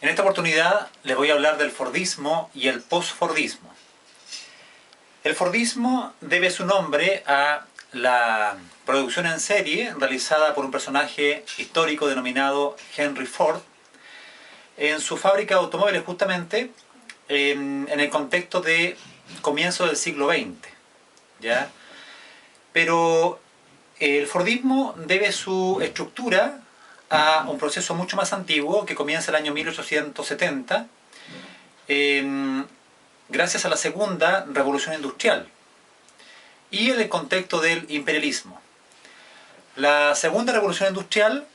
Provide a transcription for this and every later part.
En esta oportunidad les voy a hablar del Fordismo y el post-Fordismo. El Fordismo debe su nombre a la producción en serie realizada por un personaje histórico denominado Henry Ford en su fábrica de automóviles, justamente en el contexto de comienzo del siglo XX, ¿ya? Pero el Fordismo debe su estructura a un proceso mucho más antiguo que comienza el año 1870 gracias a la segunda revolución industrial y en el contexto del imperialismo. La segunda revolución industrial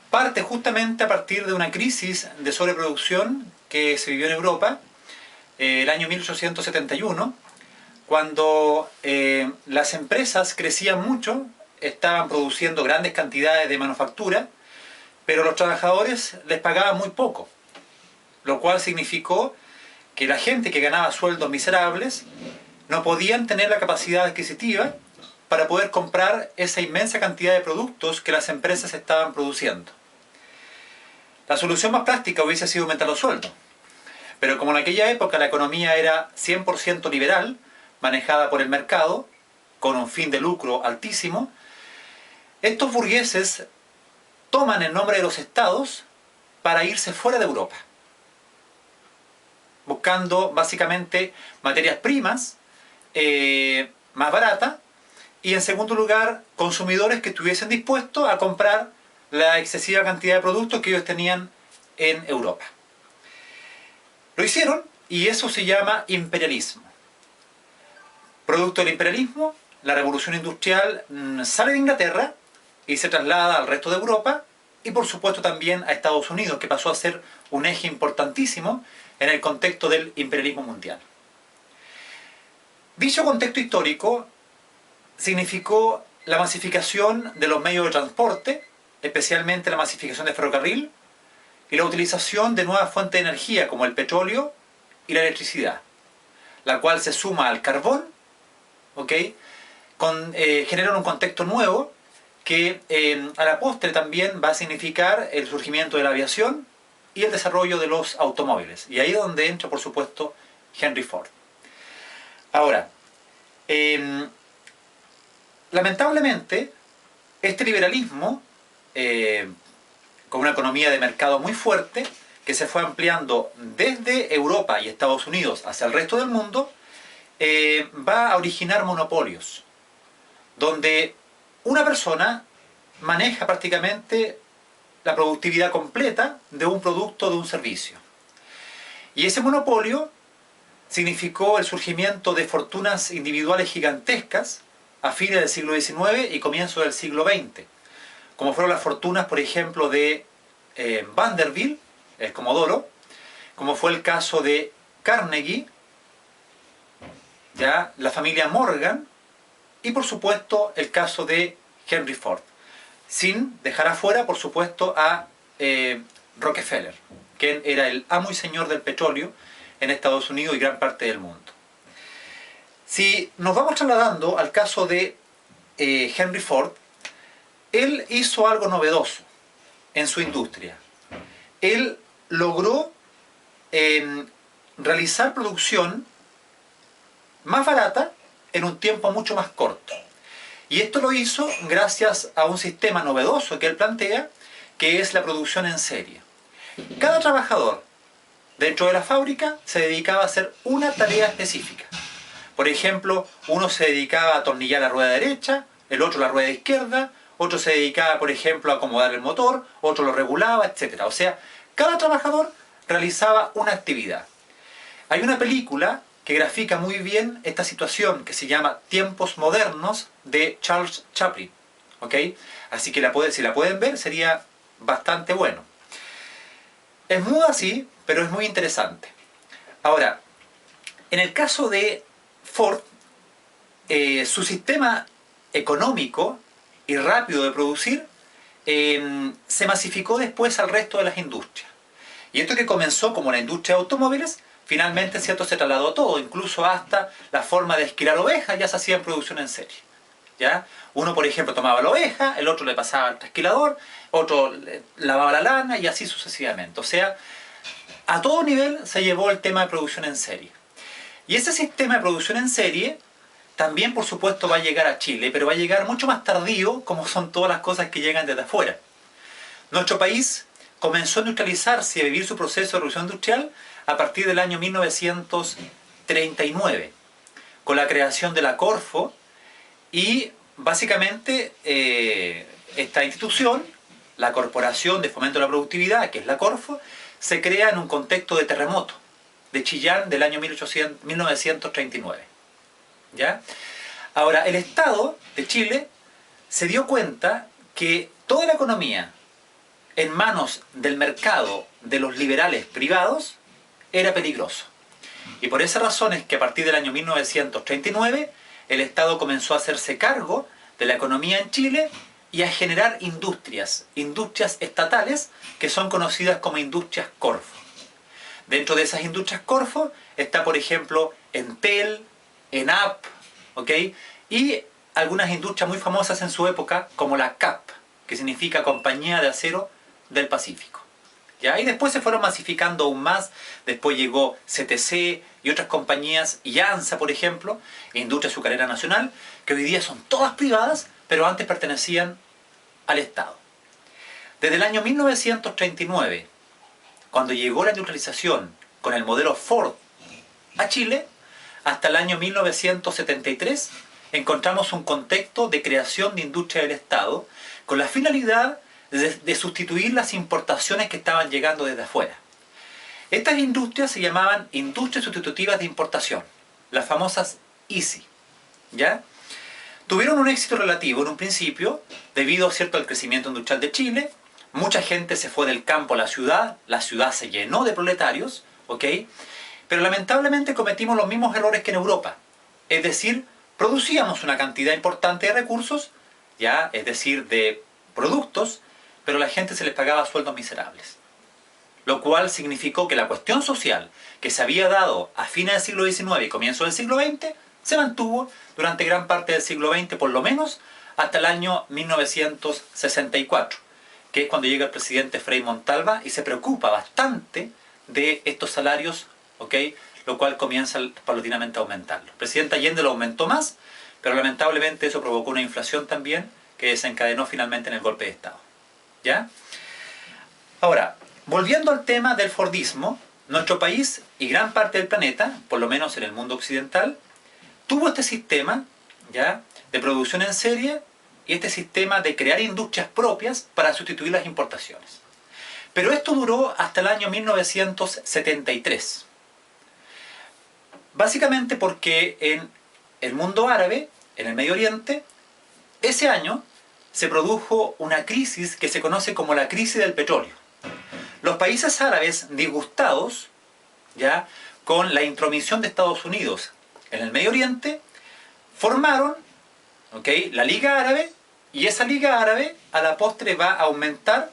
parte justamente a partir de una crisis de sobreproducción que se vivió en Europa el año 1871, cuando las empresas crecían mucho, estaban produciendo grandes cantidades de manufactura, pero los trabajadores les pagaban muy poco, lo cual significó que la gente que ganaba sueldos miserables no podían tener la capacidad adquisitiva para poder comprar esa inmensa cantidad de productos que las empresas estaban produciendo. La solución más práctica hubiese sido aumentar los sueldos, pero como en aquella época la economía era 100% liberal, manejada por el mercado, con un fin de lucro altísimo, estos burgueses toman el nombre de los estados para irse fuera de Europa, buscando básicamente materias primas más baratas y, en segundo lugar, consumidores que estuviesen dispuestos a comprar la excesiva cantidad de productos que ellos tenían en Europa. Lo hicieron y eso se llama imperialismo. Producto del imperialismo, la revolución industrial sale de Inglaterra y se traslada al resto de Europa y por supuesto también a Estados Unidos, que pasó a ser un eje importantísimo en el contexto del imperialismo mundial. Dicho contexto histórico significó la masificación de los medios de transporte, especialmente la masificación del ferrocarril y la utilización de nuevas fuentes de energía como el petróleo y la electricidad, la cual se suma al carbón, generan un contexto nuevo que a la postre también va a significar el surgimiento de la aviación y el desarrollo de los automóviles. Y ahí es donde entra, por supuesto, Henry Ford. Ahora, lamentablemente, este liberalismo, con una economía de mercado muy fuerte, que se fue ampliando desde Europa y Estados Unidos hacia el resto del mundo, va a originar monopolios, donde una persona maneja prácticamente la productividad completa de un producto o de un servicio. Y ese monopolio significó el surgimiento de fortunas individuales gigantescas a fines del siglo XIX y comienzo del siglo XX, como fueron las fortunas, por ejemplo, de Vanderbilt, el Comodoro, como fue el caso de Carnegie, ¿ya? La familia Morgan, y por supuesto el caso de Henry Ford, sin dejar afuera, por supuesto, a Rockefeller, quien era el amo y señor del petróleo en Estados Unidos y gran parte del mundo. Si nos vamos trasladando al caso de Henry Ford, él hizo algo novedoso en su industria. Él logró realizar producción más barata en un tiempo mucho más corto. Y esto lo hizo gracias a un sistema novedoso que él plantea, que es la producción en serie. Cada trabajador dentro de la fábrica se dedicaba a hacer una tarea específica. Por ejemplo, uno se dedicaba a atornillar la rueda derecha, el otro la rueda izquierda, otro se dedicaba, por ejemplo, a acomodar el motor, otro lo regulaba, etc. O sea, cada trabajador realizaba una actividad. Hay una película que grafica muy bien esta situación, que se llama Tiempos Modernos, de Charles Chaplin. Así que si la pueden ver, sería bastante bueno. Es muda, sí, pero es muy interesante. Ahora, en el caso de Ford, su sistema económico y rápido de producir se masificó después al resto de las industrias. Y esto que comenzó como la industria de automóviles, finalmente, ¿cierto?, se trasladó todo, incluso hasta la forma de esquilar ovejas ya se hacía en producción en serie. ¿Ya? Uno, por ejemplo, tomaba la oveja, el otro le pasaba al trasquilador, otro lavaba la lana y así sucesivamente. O sea, a todo nivel se llevó el tema de producción en serie. Y ese sistema de producción en serie también, por supuesto, va a llegar a Chile, pero va a llegar mucho más tardío, como son todas las cosas que llegan desde afuera. Nuestro país comenzó a industrializarse y a vivir su proceso de revolución industrial a partir del año 1939, con la creación de la Corfo, y básicamente esta institución, la Corporación de Fomento de la Productividad, que es la Corfo, se crea en un contexto de terremoto de Chillán del año 1939. ¿Ya? Ahora, el Estado de Chile se dio cuenta que toda la economía en manos del mercado de los liberales privados era peligroso. Y por esa razón es que a partir del año 1939 el Estado comenzó a hacerse cargo de la economía en Chile y a generar industrias estatales que son conocidas como industrias Corfo. Dentro de esas industrias Corfo está, por ejemplo, Entel, ENAP, ¿ok? Y algunas industrias muy famosas en su época, como la CAP, que significa Compañía de Acero del Pacífico. ¿Ya? Y después se fueron masificando aún más, después llegó CTC y otras compañías, y ANSA, por ejemplo, Industria Azucarera Nacional, que hoy día son todas privadas, pero antes pertenecían al Estado. Desde el año 1939, cuando llegó la industrialización con el modelo Ford a Chile, hasta el año 1973 encontramos un contexto de creación de industria del Estado con la finalidad de sustituir las importaciones que estaban llegando desde afuera. Estas industrias se llamaban industrias sustitutivas de importación, las famosas ISI. ¿Ya? Tuvieron un éxito relativo en un principio debido, ¿cierto?, al crecimiento industrial de Chile. Mucha gente se fue del campo a la ciudad se llenó de proletarios, ¿ok? Pero lamentablemente cometimos los mismos errores que en Europa. Es decir, producíamos una cantidad importante de recursos, ¿ya? Es decir, de productos, pero a la gente se les pagaba sueldos miserables. Lo cual significó que la cuestión social que se había dado a fines del siglo XIX y comienzos del siglo XX se mantuvo durante gran parte del siglo XX, por lo menos hasta el año 1964, que es cuando llega el presidente Frei Montalva y se preocupa bastante de estos salarios, ¿ok? Lo cual comienza paulatinamente a aumentarlo. El presidente Allende lo aumentó más, pero lamentablemente eso provocó una inflación también que desencadenó finalmente en el golpe de Estado. ¿Ya? Ahora, volviendo al tema del Fordismo, nuestro país y gran parte del planeta, por lo menos en el mundo occidental, tuvo este sistema, ¿ya?, de producción en serie y este sistema de crear industrias propias para sustituir las importaciones. Pero esto duró hasta el año 1973. Básicamente porque en el mundo árabe, en el Medio Oriente, ese año se produjo una crisis que se conoce como la crisis del petróleo. Los países árabes, disgustados, ¿ya?, con la intromisión de Estados Unidos en el Medio Oriente, formaron, ¿ok?, la Liga Árabe, y esa Liga Árabe a la postre va a aumentar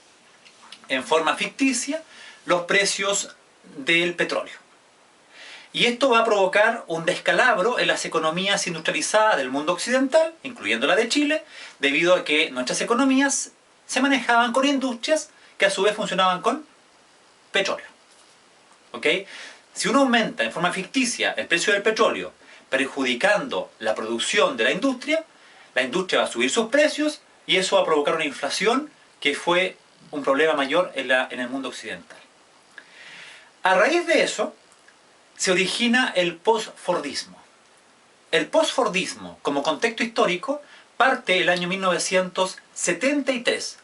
en forma ficticia los precios del petróleo. Y esto va a provocar un descalabro en las economías industrializadas del mundo occidental, incluyendo la de Chile, debido a que nuestras economías se manejaban con industrias que a su vez funcionaban con petróleo. ¿Ok? Si uno aumenta en forma ficticia el precio del petróleo, perjudicando la producción de la industria va a subir sus precios y eso va a provocar una inflación que fue un problema mayor en el mundo occidental. A raíz de eso, se origina el post-Fordismo. El post-Fordismo, como contexto histórico, parte el año 1973,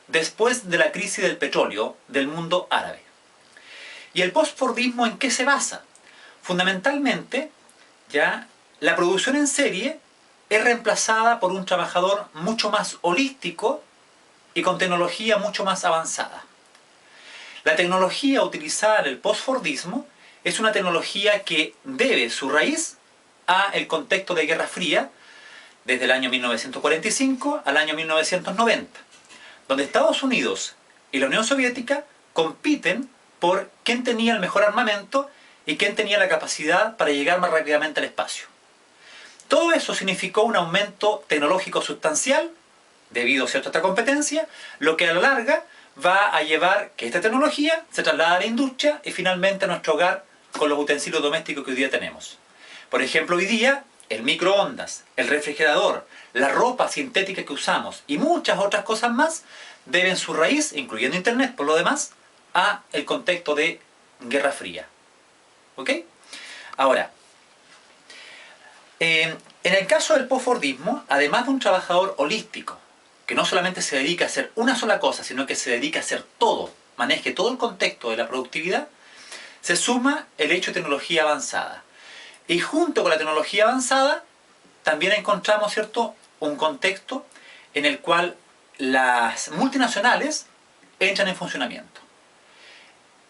después de la crisis del petróleo del mundo árabe. ¿Y el post-Fordismo en qué se basa? Fundamentalmente, ya la producción en serie es reemplazada por un trabajador mucho más holístico y con tecnología mucho más avanzada. La tecnología utilizada en el post-Fordismo es una tecnología que debe su raíz al contexto de Guerra Fría desde el año 1945 al año 1990, donde Estados Unidos y la Unión Soviética compiten por quién tenía el mejor armamento y quién tenía la capacidad para llegar más rápidamente al espacio. Todo eso significó un aumento tecnológico sustancial debido, ¿cierto?, a esta competencia, lo que a la larga va a llevar que esta tecnología se traslade a la industria y finalmente a nuestro hogar con los utensilios domésticos que hoy día tenemos. Por ejemplo, hoy día el microondas, el refrigerador, la ropa sintética que usamos y muchas otras cosas más deben su raíz, incluyendo Internet por lo demás, a el contexto de Guerra Fría. ¿Ok? Ahora, en el caso del postfordismo, además de un trabajador holístico, que no solamente se dedica a hacer una sola cosa, sino que se dedica a hacer todo, maneje todo el contexto de la productividad, se suma el hecho de tecnología avanzada. Y junto con la tecnología avanzada, también encontramos, ¿cierto?, un contexto en el cual las multinacionales entran en funcionamiento.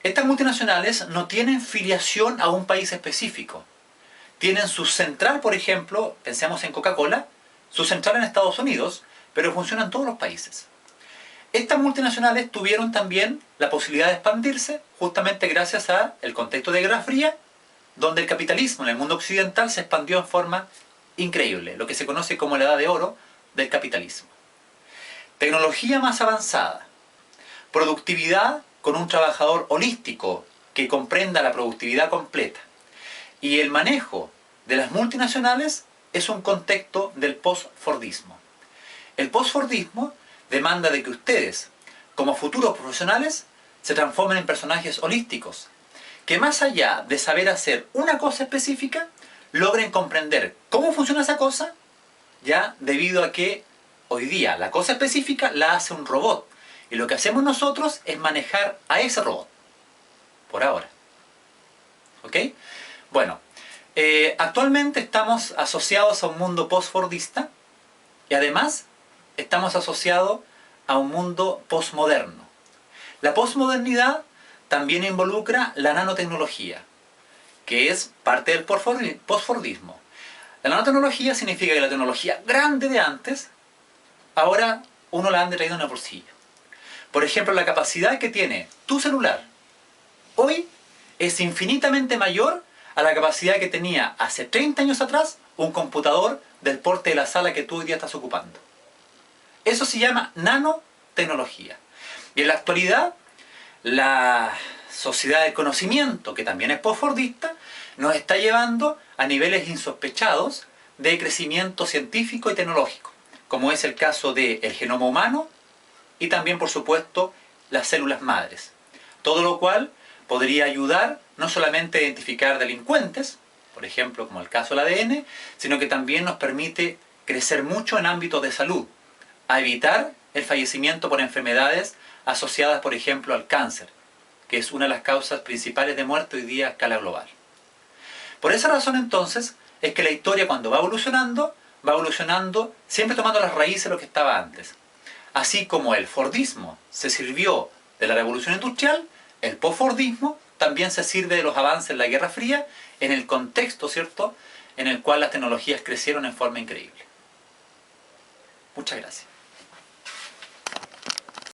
Estas multinacionales no tienen filiación a un país específico. Tienen su central, por ejemplo, pensemos en Coca-Cola, su central en Estados Unidos, pero funciona en todos los países. Estas multinacionales tuvieron también la posibilidad de expandirse justamente gracias al contexto de Guerra Fría, donde el capitalismo en el mundo occidental se expandió en forma increíble, lo que se conoce como la edad de oro del capitalismo. Tecnología más avanzada, productividad con un trabajador holístico que comprenda la productividad completa, y el manejo de las multinacionales es un contexto del postfordismo. El postfordismo demanda de que ustedes, como futuros profesionales, se transformen en personajes holísticos, que más allá de saber hacer una cosa específica, logren comprender cómo funciona esa cosa, ya debido a que hoy día la cosa específica la hace un robot, y lo que hacemos nosotros es manejar a ese robot, por ahora. ¿Ok? Bueno, actualmente estamos asociados a un mundo postfordista, y además estamos asociados a un mundo postmoderno. La postmodernidad también involucra la nanotecnología, que es parte del postfordismo. La nanotecnología significa que la tecnología grande de antes, ahora uno la han traído en el bolsillo. Por ejemplo, la capacidad que tiene tu celular hoy es infinitamente mayor a la capacidad que tenía hace 30 años atrás un computador del porte de la sala que tú hoy día estás ocupando. Eso se llama nanotecnología. Y en la actualidad, la sociedad del conocimiento, que también es postfordista, nos está llevando a niveles insospechados de crecimiento científico y tecnológico, como es el caso del genoma humano y también, por supuesto, las células madres. Todo lo cual podría ayudar no solamente a identificar delincuentes, por ejemplo, como el caso del ADN, sino que también nos permite crecer mucho en ámbitos de salud, a evitar el fallecimiento por enfermedades asociadas, por ejemplo, al cáncer, que es una de las causas principales de muerte hoy día a escala global. Por esa razón, entonces, es que la historia, cuando va evolucionando siempre tomando las raíces de lo que estaba antes. Así como el fordismo se sirvió de la revolución industrial, el postfordismo también se sirve de los avances en la Guerra Fría en el contexto, ¿cierto?, en el cual las tecnologías crecieron en forma increíble. Muchas gracias.